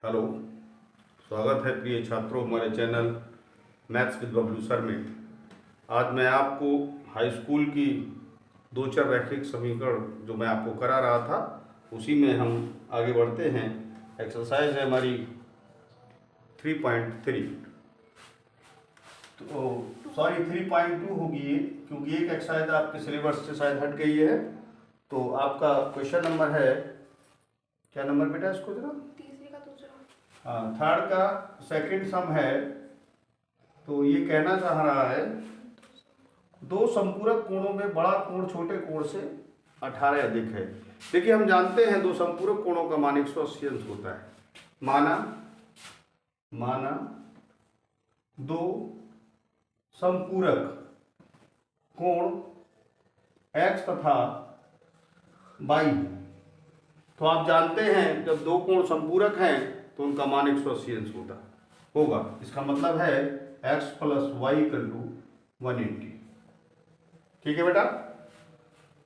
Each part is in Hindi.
हेलो, स्वागत है प्रिय छात्रों हमारे channel maths with Bablu sir में। आज मैं आपको हाई स्कूल की दो चार रैखिक समीकरण जो मैं आपको करा रहा था उसी में हम आगे बढ़ते हैं। एक्सरसाइज है हमारी 3.3 तो सॉरी 3.2 होगी ये, क्योंकि एक एक्सरसाइज आपके सिलेबस से शायद हट गई है। तो आपका क्वेश्चन नंबर है, क्या नंबर बेटा इसको जरा? हाँ, थर्ड का सेकंड सम है। तो ये कहना चाह रहा है दो संपूरक कोणों में बड़ा कोण छोटे कोण से 18 अधिक है। देखिए, हम जानते हैं दो संपूरक कोणों का मान 180 अंश होता है। माना दो संपूरक कोण x तथा y, तो आप जानते हैं जब दो कोण संपूरक हैं तो उनका मान 180 अंश होगा। इसका मतलब है x plus y equal to 180। ठीक है बेटा।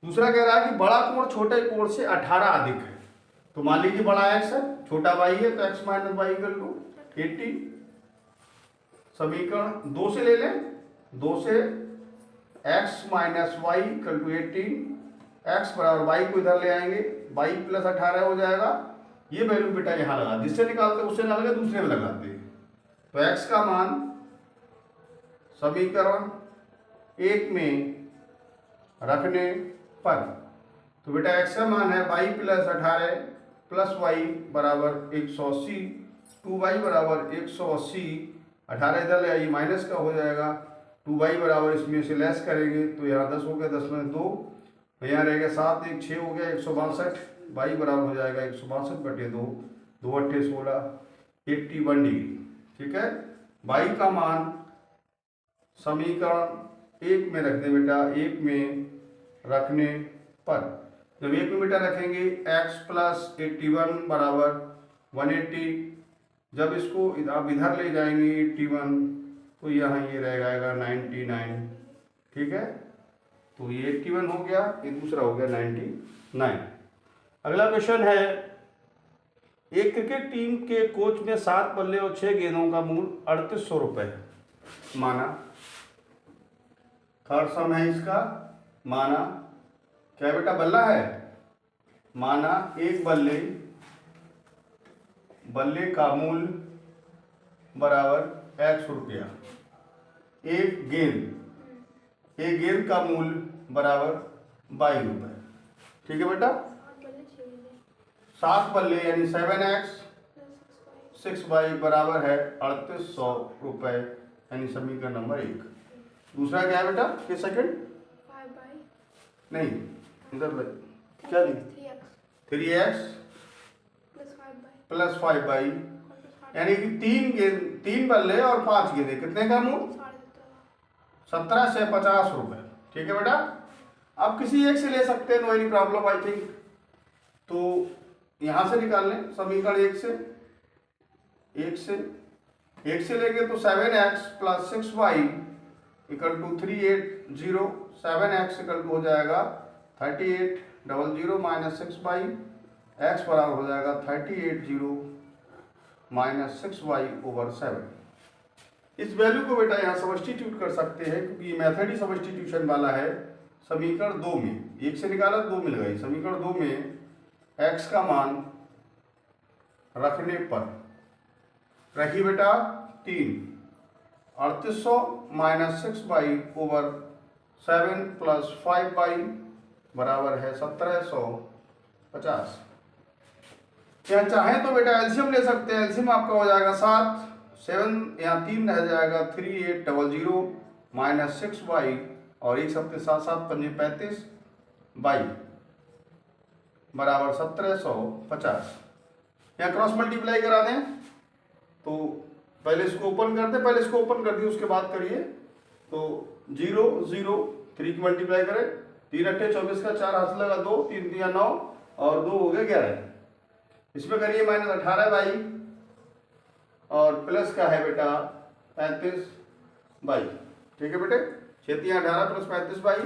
दूसरा कह रहा है कि बड़ा कोण छोटे कोण से 18 अधिक है। तो मान लीजिए बड़ा x है, छोटा y है, तो x minus y equal to 80। समीकरण 2 से ले लें। 2 से x minus y equal to 18, x बराबर y को इधर ले आएंगे, y प्लस 18 हो जाएगा। ये वैल्यू बेटा यहाँ लगा, जिससे निकालते उससे ना लगे दूसरे में लगाते हैं। तो x का मान समीकरण 1 में रखने पर, तो बेटा x का मान है y प्लस 18 प्लस वाई बराबर 180, 2y बराबर 180, 18 इधर ले आइए माइनस का हो जाएगा, 2y बराबर इसमें से लेस करेंगे तो यहाँ 10 हो गया, 10 में 2, यहाँ रहेगा 7, 1 6 हो गया 162, y बराबर हो जाएगा 162/2, 2 8 16, 81 डिग्री। ठीक है। y का मान समीकरण 1 में रख दे बेटा, 1 में रखने पर, जब 1 में बेटा रखेंगे x प्लस 81 बराबर 180, जब इसको आप इधर ले जाएंगे 81 तो यहाँ ये रह जाएगा 99। ठीक है। तो ये 81 हो गया, ये दूसरा हो गया 99। अगला क्वेश्चन है, एक क्रिकेट टीम के कोच में 7 बल्ले और 6 गेंदों का मूल्य 3800 रुपये है। माना, थर्ड सम है इसका, माना क्या बेटा बल्ला है, माना एक बल्ले का मूल्य बराबर x रुपया, एक गेंद का मूल्य बराबर 22 रुपये। ठीक है बेटा। 7 बल्ले यानी 7x 6y बराबर है 3800 रुपये, यानी समीकरण नंबर 1। दूसरा क्या है बेटा, ये सेकंड नहीं, इधर क्या लिखा, 3x प्लस 5y, यानी कि 3 बल्ले और 5 गेंदे, कितने का मूल्य 1750 रुपये। ठीक है बेटा। आप किसी एक से ले सकते हैं, no any problem I think. तो यहां से निकाल लें समीकरण 1 से लेंगे तो 7x plus 6y equal to 380, 7x equal to हो जाएगा 3800 माइनस 6y, x बराबर हो जाएगा 380 माइनस 6y ओवर 7। इस वैल्यू को बेटा यहाँ सब्स्टिट्यूट कर सकते हैं, क्योंकि ये मेथड ही सब्स्टिट्यूशन वाला है। समीकरण 2 में 1 से निकाला 2 मिल गई, समीकरण 2 में x का मान रखने पर, रखी बेटा 3, 3800 minus 6y over 7 plus 5y बराबर है 1750। यहाँ चाहें तो बेटा एलसीएम ले सकते हैं। एलसीएम आपका हो जाएगा 7, 7 यहाँ 3 रह जाएगा 3800 माइनस 6y, और एक सबके साथ साथ 5 35 y बराबर 1750। यहाँ क्रॉस मल्टीप्लाई करा दें, तो पहले इसको ओपन कर दें, पहले इसको ओपन कर दिए उसके बाद करिए। तो 0 0 3 की मल्टीप्लाई करें, 3 8 24 का 4 हाथ लगा 2, 3 3 9 और 2 हो गया 11। इसमें करिए माइनस 18y और प्लस का है बेटा 35y। ठीक है बेटे, 6 18 प्लस 35y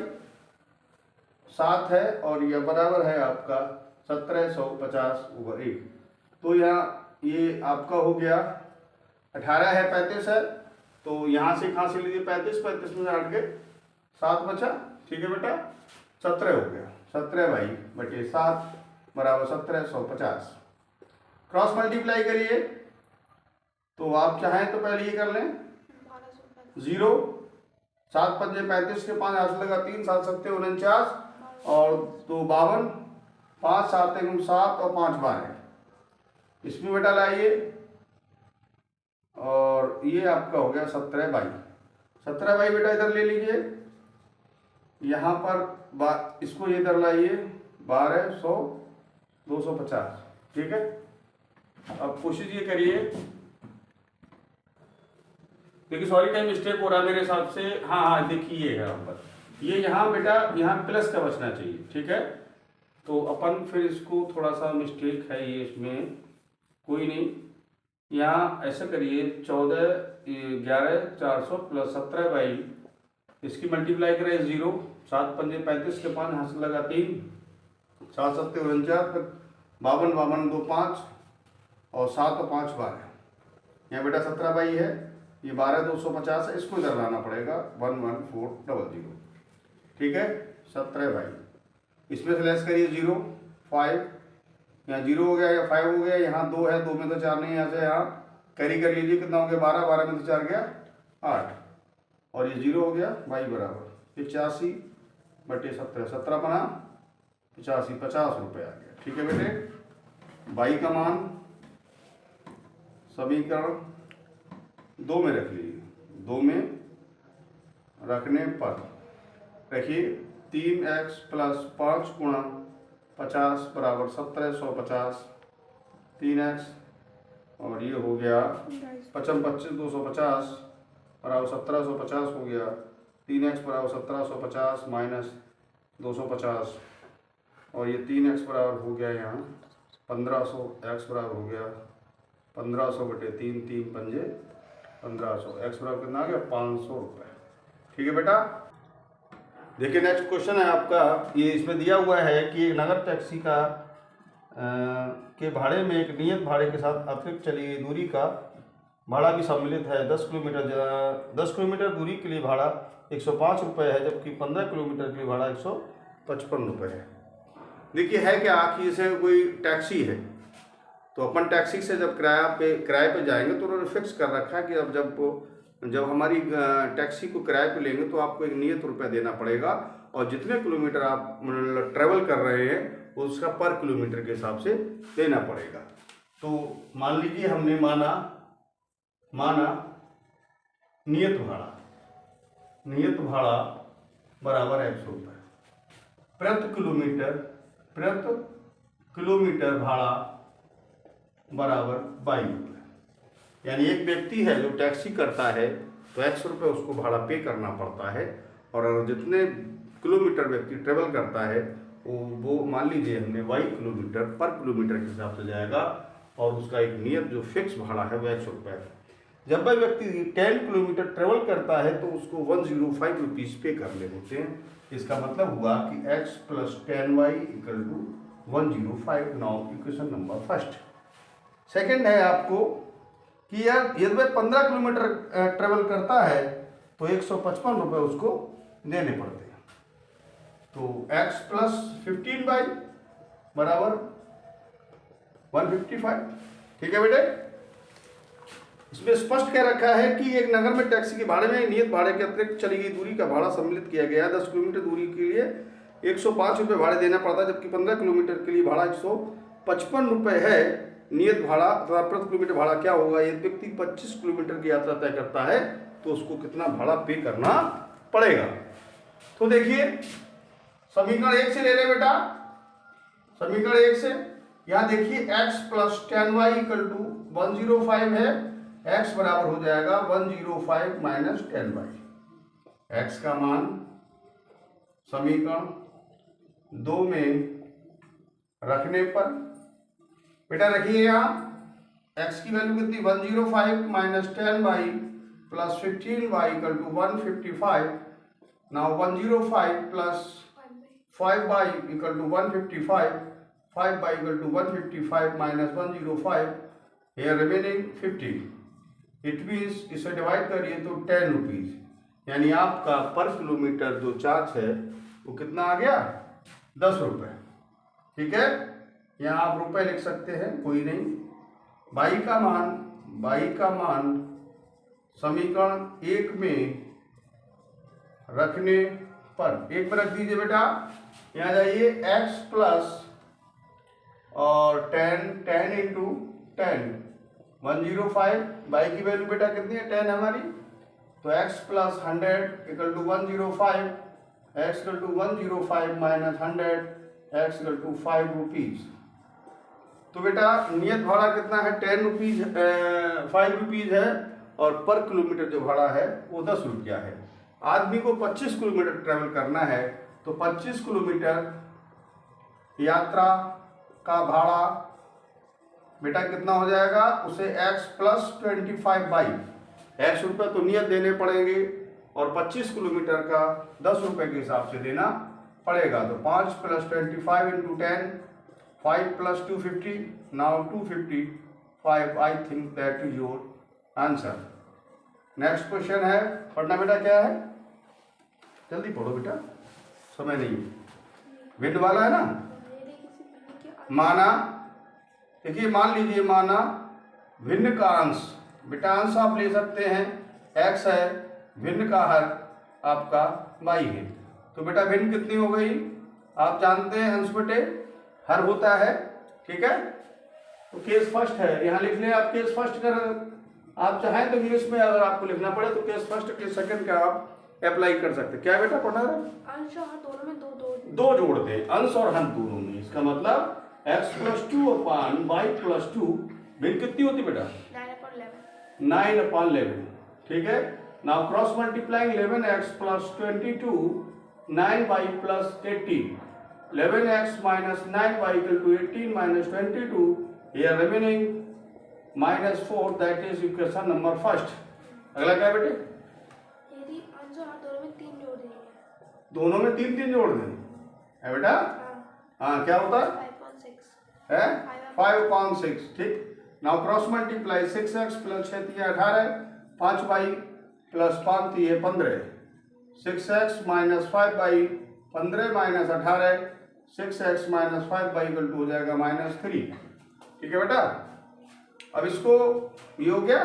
7 है, और यह बराबर है आपका 1750/1। तो यहाँ ये आपका हो गया 18 है, 35 है, तो यहाँ से कहाँ से लीजिए 35, 35 में से हट के 7 बचा, ठीक है बेटा, 17 हो गया, 17/7 बराबर 1750। क्रॉस मल्टीप्लाई करिए, तो आप चाहें तो पहले ये कर लें 0, 7 पंजे 35 के 5 हाथ लगा 3, 7 सत्ते 49 और 2 52, 5 7 1 7 और 5 12, इसमें बेटा लाइए और ये आपका हो गया 17/। बेटा इधर ले लीजिए, यहाँ पर इसको इधर लाइए 12 100 250, ठीक है। अब कोशिश ये करिए, देखिए सॉरी टाइम मिस्टेक हो रहा है मेरे हिसाब से, हाँ देखिए यहाँ पर ये यहाँ बेटा यहाँ प्लस का बचना चाहिए, ठीक है। तो अपन फिर इसको थोड़ा सा मिस्टेक है ये, इसमें कोई नहीं, यहाँ ऐसा करिए 14 11 400 प्लस 17/, इसकी मल्टीप्लाई करें 0, 7 पंजे 35 के 5 हाथ लगा 3, 7 सत्ते 49, 52 52 2 5 और 7 और 5 12, यहाँ बेटा 17/, है ये 12 250 है, इसको इधर लाना पड़ेगा 11400, ठीक है। 17/, इसमें से लेस करिए 0 5, यहाँ 0 हो गया या 5 हो गया, यहाँ 2 है, 2 में तो 4 नहीं, यहाँ से यहाँ कैरी कर लीजिए, कितना हो गया 12, 12 में तो 4 गया 8 और ये 0 हो गया, y बराबर 85/17, 17 बना 85, 50 रुपये आ गया, ठीक है बेटे। y का मान समीकरण 2 में रख लीजिए, 2 में रखने पर रखिए 3x + 5 गुणा 50 बराबर 1750, 3x और ये हो गया 55 25 250 बराबर 1750 हो गया, 3x बराबर 1750 माइनस 250 और ये 3x बराबर हो गया यहाँ 1500, x बराबर हो गया 1500/3, 3 पंजे 1500, x बराबर कितना आ गया 500 रुपये, ठीक है बेटा। देखिए नेक्स्ट क्वेश्चन है आपका, ये इसमें दिया हुआ है कि एक नगर टैक्सी का के भाड़े में एक नियत भाड़े के साथ अतिरिक्त चली गई दूरी का भाड़ा भी सम्मिलित है। 10 किलोमीटर दूरी के लिए भाड़ा 105 रुपये है, जबकि 15 किलोमीटर के लिए भाड़ा 155 रुपये है। देखिए है क्या कि जैसे कोई टैक्सी है, तो अपन टैक्सी से जब किराए पे जाएंगे तो उन्होंने फिक्स कर रखा है कि अब जब हमारी टैक्सी को किराए पे लेंगे तो आपको एक नियत रुपया देना पड़ेगा और जितने किलोमीटर आप ट्रेवल कर रहे हैं उसका पर किलोमीटर के हिसाब से देना पड़ेगा। तो मान लीजिए हमने माना नियत भाड़ा बराबर 100 रुपये प्रति किलोमीटर भाड़ा बराबर 22 रुपये। यानी एक व्यक्ति है जो टैक्सी करता है तो 100 रुपये उसको भाड़ा पे करना पड़ता है, और जितने किलोमीटर व्यक्ति ट्रेवल करता है वो मान लीजिए हमने y किलोमीटर पर किलोमीटर के हिसाब से जाएगा और उसका एक नियत जो फिक्स भाड़ा है वो 100 रुपये है। जब वह व्यक्ति 10 किलोमीटर ट्रेवल करता है तो उसको 105 रुपीज़ पे करने होते हैं। इसका मतलब हुआ कि x + 10y = 105। Now equation number first. Second है आपको कि यार यदि वह 15 किलोमीटर ट्रेवल करता है तो 155 रुपये उसको देने पड़ते हैं। तो x + 15y बराबर 155, ठीक है बेटे। इसमें स्पष्ट कह रखा है कि एक नगर में टैक्सी के भाड़े में नियत भाड़े के अतिरिक्त चली गई दूरी का भाड़ा सम्मिलित किया गया है। 10 किलोमीटर दूरी के लिए 105 रुपये भाड़े देना पड़ता है, जबकि 15 किलोमीटर के लिए भाड़ा 155 रुपये है। नियत भाड़ा तथा प्रति किलोमीटर भाड़ा क्या होगा? यदि व्यक्ति 25 किलोमीटर की यात्रा तय करता है तो उसको कितना भाड़ा पे करना पड़ेगा। तो देखिए समीकरण 1 से ले ले बेटा। समीकरण 1 से यहाँ देखिए x + 10y = 105 है। x बराबर हो जाएगा 105 - 10y। x का मान समीकरण 2 में रखने पर बेटा रखिए यहाँ x की वैल्यू कितनी 105 - 10y + 15y = 155। Now 105 + 5y = 155, 5y = 155 - 105 here remaining 50, it means इसे डिवाइड करिए तो 10 रुपीज़, यानी आपका पर किलोमीटर जो चार्ज है वो कितना आ गया, 10 रुपये। ठीक है, यहाँ आप रुपए लिख सकते हैं, कोई नहीं। बाई का मान समीकरण 1 में रखने पर, 1 में रख दीजिए बेटा, यहाँ जाइए x प्लस और 10 इंटू 10 105, बाई की वैल्यू बेटा कितनी है, 10 हमारी, तो x plus 100 equal to 105, x equal to 105 minus 100, x equal to 5 rupees. तो बेटा नियत भाड़ा कितना है, 10 रुपीज़, 5 रुपीज़ है, और पर किलोमीटर जो भाड़ा है वो 10 रुपया है। आदमी को 25 किलोमीटर ट्रैवल करना है, तो 25 किलोमीटर यात्रा का भाड़ा बेटा कितना हो जाएगा, उसे x प्लस 25 बाई, x रुपये तो नियत देने पड़ेंगे और 25 किलोमीटर का 10 रुपये के हिसाब से देना पड़ेगा। तो 5 plus 25 into 10, 5 plus 250, now 255, I think that is your answer. Next question है, पढ़ना बेटा क्या है, जल्दी पढ़ो बेटा, समय नहीं, विंड वाला है ना। माना, देखिए मान लीजिए, माना भिन्न का अंश, बेटा अंश आप ले सकते हैं, x है, भिन्न का हर आपका y है, तो बेटा भिन्न कितनी हो गई, आप जानते हैं अंश बटे हर होता है। ठीक है, तो केस फर्स्ट है, यहाँ लिख लें आप केस फर्स्ट कर, आप चाहें तो इंग्लिश में अगर आपको लिखना पड़े तो केस फर्स्ट केस सेकंड का आप अप्लाई कर सकते हैं। क्या बेटा पढ़ना रहे, अंश और हर दोनों में दो जोड़ते हैं, अंश और हर दोनों में, इसका मतलब x plus 2 upon y plus 2, भिन्न कितनी होती बेटा, 9/11। ठीक है, now cross multiplying 11x plus 22 9y plus 18, 11x minus 9y equal to 18 minus 22, here remaining -4, that is equation number first. अगला क्या है बेटे, यदि अंश और दोनों में 3 जोड़ देंगे, दोनों में 3 जोड़ दें है बेटा, हाँ क्या होता है, 5/6। ठीक, now cross multiply 6x plus 6 18, 5y plus 5 15, 6x minus 5y 15 minus 18, 6x minus 5y equal to हो जाएगा -3। ठीक है बेटा, अब इसको ये हो गया,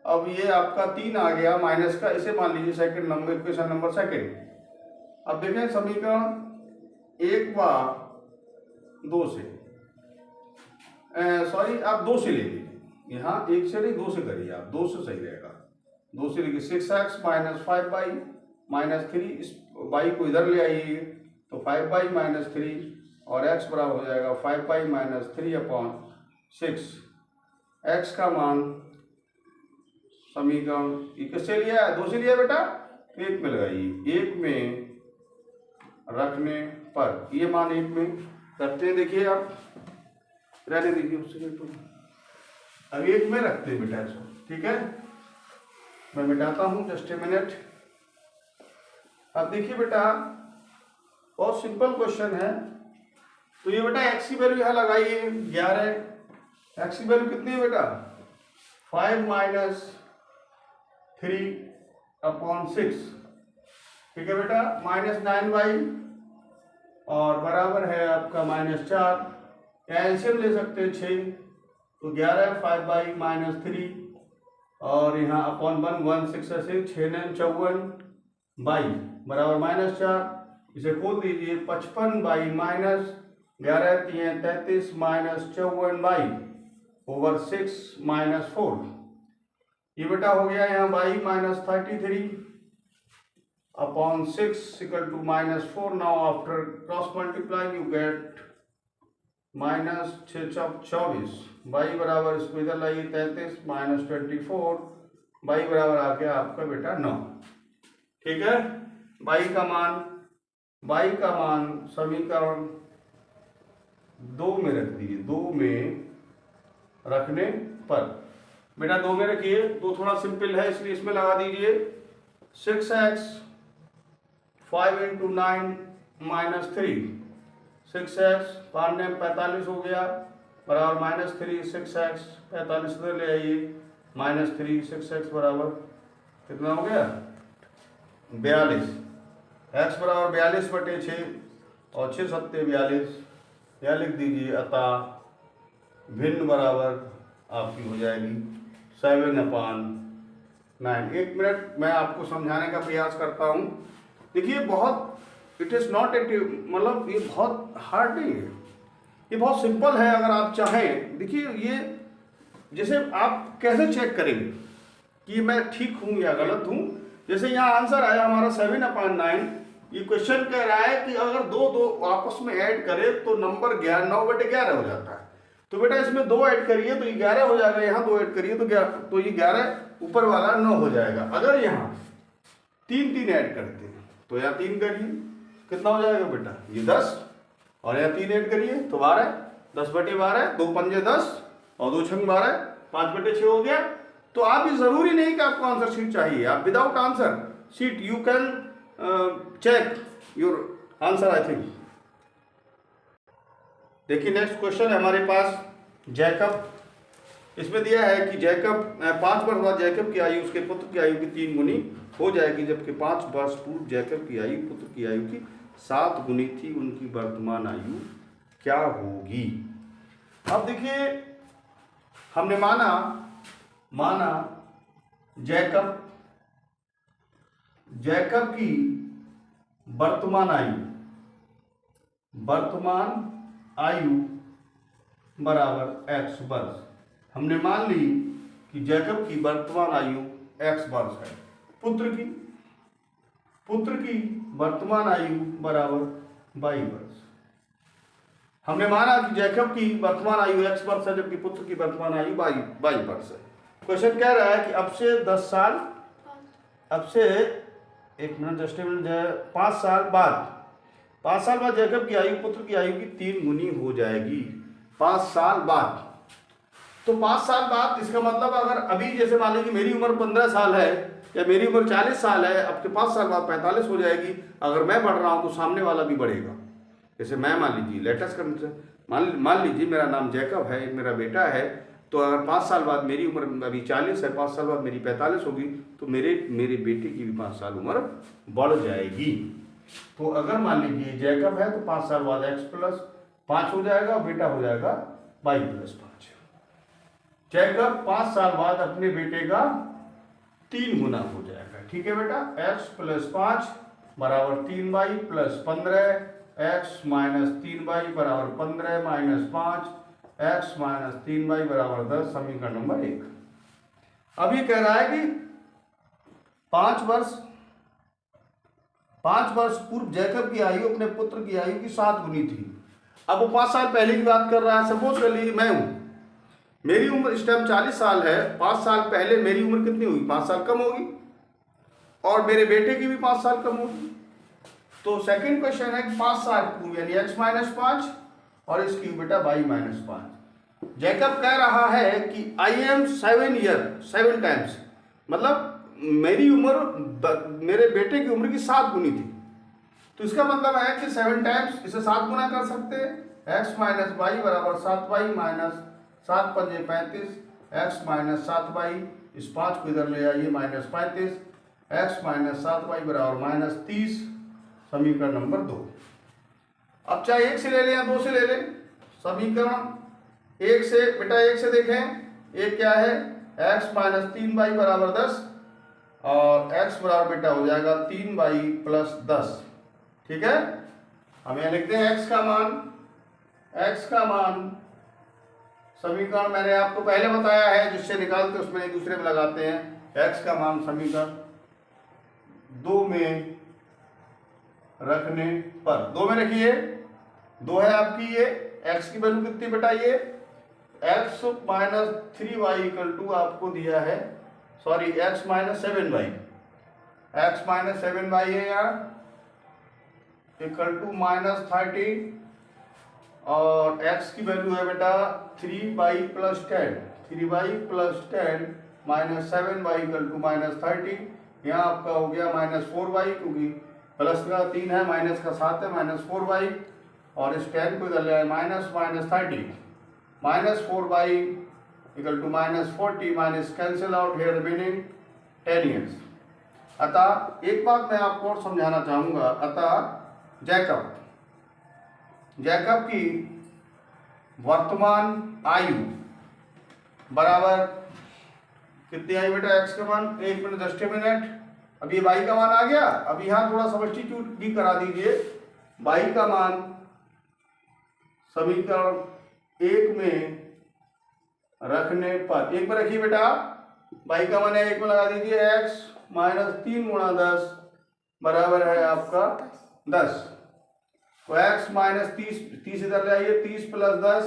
अब ये आपका 3 आ गया माइनस का, इसे मान लीजिए second number, equation number second. अब देखें समीकरण 1 व 2 से, सॉरी आप 2 से ले लीजिए, यहाँ 1 से नहीं 2 से करिए, आप 2 से सही रहेगा, 2 से लिखिए 6x माइनस 5y माइनस 3, इस y को इधर ले आइए तो 5y माइनस 3 और x बराबर हो जाएगा 5y माइनस 3/6। x का मान समीकरण किससे लिया है, 2 से लिया बेटा, 1 में लगाइए, 1 में रखने पर, ये मान 1 में रखते हैं, देखिए आप रहने दीजिए उससे, अब 1 में रखते हैं बेटा इसको। ठीक है, मैं मिटाता हूँ, जस्ट ए मिनट। अब देखिए बेटा बहुत सिंपल क्वेश्चन है, तो ये बेटा x की वैल्यू यहाँ लगाइए 11, x की वैल्यू कितनी है बेटा, 5 माइनस 3/6। ठीक है बेटा, -9y और बराबर है आपका -4, या एलसीएम ले सकते हैं 6, तो 11 5y माइनस 3 और यहाँ अपॉन 1 6 से 6 9 54 बाई बराबर -4, इसे खोल दीजिए, 55 by minus 11 3 33 minus 54 by over 6 -4, ये बेटा हो गया यहाँ by -33 upon 6 equal to -4। Now after cross multiplying you get -6×24, by बराबर इसको इधर लाइए 33 -24, बाई बराबर आ गया आपका बेटा 9। ठीक है, बाई का मान समीकरण 2 में रख दीजिए, 2 में रखने पर बेटा 2 में रखिए, 2 थोड़ा सिंपल है इसलिए इसमें लगा दीजिए 6x 5 इंटू 9 -3, 6x 5 9 45 हो गया, बराबर -3 6x 45 इधर ले आइए, -3 6x बराबर कितना हो गया 42, x बराबर 42/6 और 6 सत्ते 42, या लिख दीजिए अतः भिन्न बराबर आपकी हो जाएगी 7/9। 1 मिनट मैं आपको समझाने का प्रयास करता हूँ। देखिए बहुत इट इज़ नॉट मतलब ये बहुत हार्ड नहीं है, ये बहुत सिंपल है। अगर आप चाहें, देखिए ये जैसे आप कैसे चेक करेंगे कि मैं ठीक हूँ या गलत हूँ। जैसे यहाँ आंसर आया हमारा 7/9, ये क्वेश्चन कह रहा है कि अगर दो आपस में ऐड करें तो नंबर 9/11 हो जाता है। तो बेटा इसमें 2 ऐड करिए तो ये 11 हो जाएगा, यहाँ 2 ऐड करिए तो ये 11 ऊपर वाला 9 हो जाएगा। अगर यहाँ 3 ऐड करते हैं तो यहाँ 3 करिए, कितना हो जाएगा बेटा ये 10, और यहाँ 3 ऐड करिए तो 12, 10/12, 2 पंजे 10 और 2 छंग 12, 5/6 हो गया। तो आप ये जरूरी नहीं कि आपको आंसर शीट चाहिए, आप without answer sheet you can check your answer I think. देखिए नेक्स्ट क्वेश्चन है हमारे पास जैकब। इसमें दिया है कि जैकब 5 वर्ष बाद जैकब की आयु उसके पुत्र की आयु की 3 गुनी हो जाएगी, जबकि 5 वर्ष पूर्व जैकब की आयु पुत्र की आयु की 7 गुनी थी। उनकी वर्तमान आयु क्या होगी? अब देखिए हमने माना जैकब की वर्तमान आयु बराबर x वर्ष। हमने मान ली कि जैकब की वर्तमान आयु x वर्ष है। पुत्र की वर्तमान आयु बराबर y वर्ष। हमने माना कि जैकब की वर्तमान आयु x वर्ष है, जबकि पुत्र की वर्तमान आयु y वर्ष है। क्वेश्चन कह रहा है कि अब से 10 साल, अब से 1 मिनट जस्ट 5 साल बाद जैकब की आयु पुत्र की आयु की 3 गुनी हो जाएगी। 5 साल बाद, तो 5 साल बाद इसका मतलब अगर अभी जैसे मान लीजिए मेरी उम्र 15 साल है या मेरी उम्र 40 साल है, अब के 5 साल बाद 45 हो जाएगी। अगर मैं बढ़ रहा हूँ तो सामने वाला भी बढ़ेगा। जैसे मैं मान लीजिए लेटेस्ट मान लीजिए मेरा नाम जैकब है, एक मेरा बेटा है, तो अगर 5 साल बाद मेरी उम्र अभी 40 है, 5 साल बाद मेरी 45 होगी, तो मेरे बेटे की भी 5 साल उम्र बढ़ जाएगी। तो अगर मान लीजिए जैकब है तो 5 साल बाद x+5 हो जाएगा, बेटा हो जाएगा y+5। जैकब 5 साल बाद अपने बेटे का 3 गुना हो जाएगा। ठीक है बेटा, x+5 बराबर 3y + 15, x - 3y बराबर 15 - 5, x - 3y बराबर 10, समीकरण नंबर 1। अब ये कह रहा है कि 5 वर्ष पूर्व जैकब की आयु अपने पुत्र की आयु की 7 गुनी थी। अब वो 5 साल पहले की बात कर रहा है। सपोज कर लीजिए मैं हूं, मेरी उम्र इस टाइम 40 साल है, 5 साल पहले मेरी उम्र कितनी होगी? 5 साल कम होगी, और मेरे बेटे की भी 5 साल कम होगी। तो सेकंड क्वेश्चन है कि 5 साल पूर्व यानी x - 5 और इसकी बेटा y - 5। जैकब कह रहा है कि I am 7 टाइम्स, मतलब मेरी उम्र मेरे बेटे की उम्र की 7 गुनी थी। तो इसका मतलब है कि 7 टाइम्स, इसे 7 गुना कर सकते हैं। x - y बराबर 7y - 7 पंजे 35, x - 7y, इस 5 को इधर ले आइए -35, x - 7y बराबर -30, समीकरण नंबर 2। अब चाहे 1 से ले लें या 2 से ले लें, समीकरण 1 से बेटा 1 से देखें, एक क्या है x - 3y बराबर 10, और x बराबर बेटा हो जाएगा 3y + 10। ठीक है, हम यहाँ लिखते हैं x का मान समीकरण मैंने आपको पहले बताया है, जिससे निकालते उसमें एक दूसरे में लगाते हैं। x का मान समीकरण 2 में रखने पर, 2 में रखिए, 2 है आपकी ये x की वैल्यू कितनी बेटा, ये x - 3y = आपको दिया है, sorry x - 7y, x - 7y है यहाँ =-30, और x की वैल्यू है बेटा 3y + 10, 3y + 10 - 7y = -30। यहाँ आपका हो गया -4y, क्योंकि प्लस का 3 है, माइनस का 7 है, -4y, और इस 10 को इधर ले आए -30। -4 equal to -40 minus cancel out here remaining 10 years. अतः एक बात मैं आपको और समझाना चाहूँगा। अतः जैकब की वर्तमान आयु बराबर कितनी आई बेटा? एक्स का मान 1 मिनट 10 मिनट। अब ये वाई का मान आ गया। अब यहाँ थोड़ा सब्स्टिट्यूट भी करा दीजिए। वाई का मान समीकरण 1 में रखने पर, 1 पर रखिए बेटा, वाई का मान 1 में लगा दीजिए। एक्स माइनस 3 गुणा 10 बराबर है आपका 10। तो x माइनस 30 इधर ले आइए, 30 प्लस 10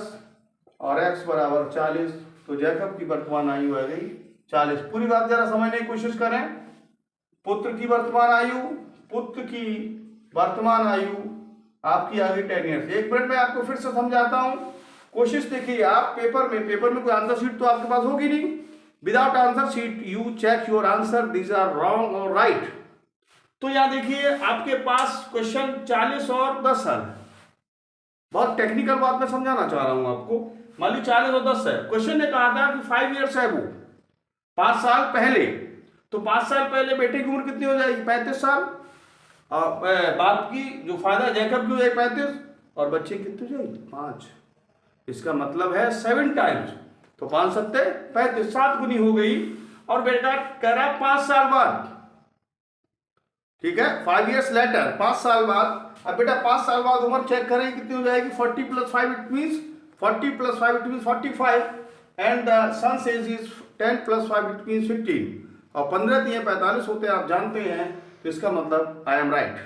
और x बराबर 40। तो जैकब की वर्तमान आयु आ गई 40। पूरी बात जरा समझने की कोशिश करें। पुत्र की वर्तमान आयु आपकी आ गई 10 ईयर्स। 1 मिनट में आपको फिर से समझाता हूं। कोशिश देखिए आप पेपर में कोई आंसर शीट तो आपके पास होगी नहीं। Without answer sheet you check your answer, these are wrong और राइट। तो यहां देखिए आपके पास क्वेश्चन 40 और 10 साल। बहुत टेक्निकल बात मैं समझाना चाह रहा हूं आपको। मान ली 40 और 10 है। क्वेश्चन ने कहा था कि 5 ईयर्स है, वो 5 साल पहले। तो 5 साल पहले बेटे की उम्र कितनी हो जाएगी? 35 साल। और बाप की जो फायदा जैकब की हो जाएगी 35 और बच्चे कितनी हो जाएगी? 5। इसका मतलब है 7 टाइम्स। तो 5 सत्ते 35, 7 गुनी हो गई। और बेटा कह रहा है 5 साल बाद, ठीक है, 5 ईयर्स लेटर, 5 साल बाद। अब बेटा 5 साल बाद उम्र चेक करें कितनी हो जाएगी? 40 plus 5 it means 45 and the son's age is 10 plus 5 it means 15 और 15 दिए 45 होते हैं, आप जानते हैं। तो इसका मतलब आई एम राइट।